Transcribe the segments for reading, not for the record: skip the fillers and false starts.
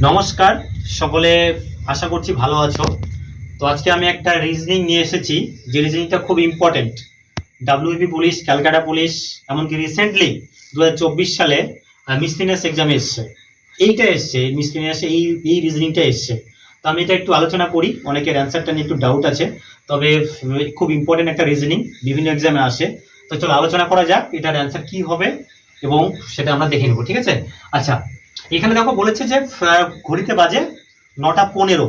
নমস্কার সকলে, আশা করছি ভালো আছো। তো আজকে আমি একটা রিজনিং নিয়ে এসেছি, যে রিজনিংটা খুব important. WB police, Calcutta police, এমনকি রিসেন্টলি 2024 সালে মিসলিনিয়াস এক্সামে এসছে, এইটা এসছে মিসলিনিয়াসে, এই রিজনিংটা এসছে। তো আমি এটা একটু আলোচনা করি। অনেকের অ্যান্সারটা নিয়ে একটু ডাউট আছে, তবে খুব ইম্পর্টেন্ট একটা রিজনিং, বিভিন্ন এক্সামে আসে। তো চলো আলোচনা করা যাক এটার অ্যান্সার কি হবে এবং সেটা আমরা দেখে নেবো, ঠিক আছে? আচ্ছা, এখানে দেখো বলেছে যে ঘড়িতে বাজে 9:15।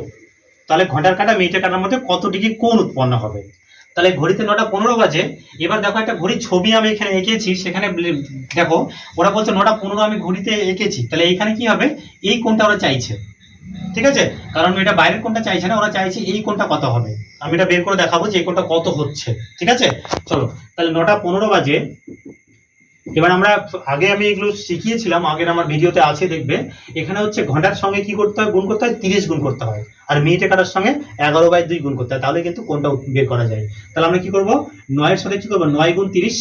তাহলে ঘন্টার কাঁটা মিনিটের কাঁটার মধ্যে কত ডিগ্রি কোণ উৎপন্ন হবে? তাহলে ঘড়িতে 9:15 বাজে। এবার দেখো একটা ঘড়ির ছবি আমি এখানে এঁকেছি, সেখানে দেখো ওরা বলছে 9:15 আমি ঘড়িতে এঁকেছি, তাহলে এইখানে কি হবে? এই কোণটা ওরা চাইছে, ঠিক আছে? কারণ এটা বাইরের কোণটা চাইছে না, ওরা চাইছে এই কোণটা কত হবে। আমি এটা বের করে দেখাবো যে এই কোণটা কত হচ্ছে, ঠিক আছে? চলো, তাহলে 9:15 বাজে। এবার আমরা আমি এগুলো শিখিয়েছিলাম, আগের আমার ভিডিওতে আছে, দেখবে। এখানে হচ্ছে ঘন্টার সঙ্গে কি করতে হয়? গুণ করতে হয়, 30 গুণ করতে হয়। আর মিনিটে কাটার সঙ্গে 11/2 গুণ করতে হয়, তাহলে কিন্তু কোনটা বের করা যায়। তাহলে আমরা কি করব? 9 এর সাথে কি করব? 9 গুণ 30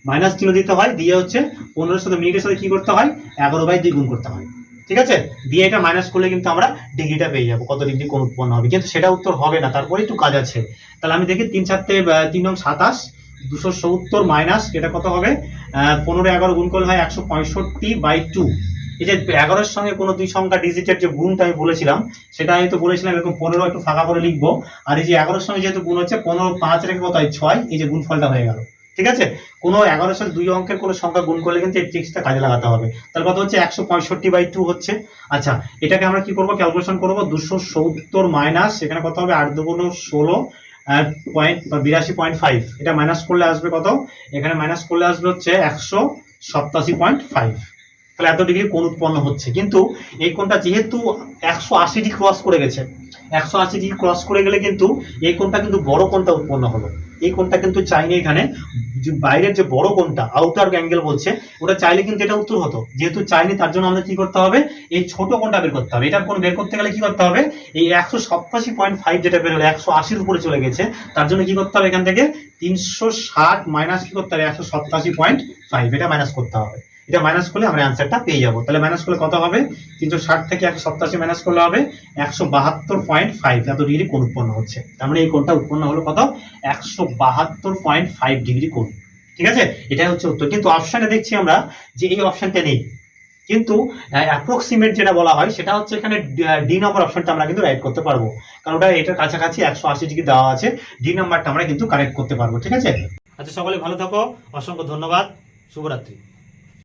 মাইনাস চিহ্ন দিতে হয়, দিয়ে হচ্ছে 15 সাথে মিনিটের সাথে কি করতে হয়? 11/2 গুণ করতে হয়, ঠিক আছে? দিয়ে এটা মাইনাস করলে কিন্তু আমরা ডিগ্রিটা পেয়ে যাবো, কত ডিগ্রি কোণ উৎপন্ন হবে। কিন্তু সেটা উত্তর হবে না, তারপরে একটু কাজ আছে। তাহলে আমি দেখি 3 7 3 নং 27, 270 মাইনাস এটা কত হবে? 15 11 গুণ করলে হয় 165/2। এই যে 11-এর সঙ্গে কোনো দুই সংখ্যা ডিজিটের যে গুণটা আমি বলেছিলাম, সেটা আমি তো বলেছিলাম এরকম 15 একটু ফাঁকা করে লিখবো। আর এই যে 11-এর সঙ্গে যেহেতু গুণ হচ্ছে, 15 5 রেখে কত হয়? 6। এই যে গুণফলটা হয়ে গেল, ঠিক আছে? কোনো 11-এর সাথে দুই অঙ্কের কোনো সংখ্যা গুণ করলে কিন্তু এই ট্রিক্সটা কাজে লাগাতে হবে। তাহলে কত হচ্ছে? 165/2 হচ্ছে। আচ্ছা, এটাকে আমরা কি করব? ক্যালকুলেশন করব। 270 মাইনাস এখানে কত হবে? 8 2 16 82.5। এটা মাইনাস করলে আসবে কত? এখানে মাইনাস করলে আসবে হচ্ছে 187.5। তাহলে এত ডিগ্রি কোণ উৎপন্ন হচ্ছে। কিন্তু এই কোণটা যেহেতু 180 ডিগ্রি ক্রস করে গেছে, 180 ডিগ্রি ক্রস করে গেলে কিন্তু এই কোণটা কিন্তু বড় কোণটা উৎপন্ন হলো। এই কোণটা কিন্তু চাইনি, এখানে বাইরের যে বড় কোণটা আউটার অ্যাঙ্গেল বলছে, ওটা চাইলে কিন্তু এটা উত্তর হতো। যেহেতু চাইনি, তার জন্য আমাদের কি করতে হবে? এই ছোট কোণটা বের করতে হবে। এটার কোণ বের করতে গেলে কি করতে হবে? এই 187.5 যেটা বের হলো 180-র উপরে চলে গেছে, তার জন্য কি করতে হবে? এখান থেকে 360 মাইনাস কি করতে হবে? 187.5, এটা মাইনাস করতে হবে। এটা মাইনাস করলে আমরা অ্যান্সারটা পেয়ে যাবো। তাহলে মাইনাস করলে কত হবে? 360 থেকে 187 মাইনাস করলে হবে 172.5। এত ডিগ্রি কোণ উৎপন্ন হচ্ছে। তার মানে এই কোণটা উৎপন্ন হলো কত? 172.5 ডিগ্রি কোণ, ঠিক আছে? এটাই হচ্ছে উত্তর। কিন্তু অপশনে দেখছি আমরা যে এই অপশনটা নেই, কিন্তু অ্যাপ্রক্সিমেট যেটা বলা হয় সেটা হচ্ছে এখানে ডি নম্বর অপশনটা আমরা কিন্তু রাইট করতে পারবো, কারণ ওটা এটার কাছাকাছি 180 ডিগ্রি দেওয়া আছে। ডি নাম্বারটা আমরা কিন্তু কারেক্ট করতে পারবো, ঠিক আছে? আচ্ছা, সকলে ভালো থাকো, অসংখ্য ধন্যবাদ, শুভরাত্রি।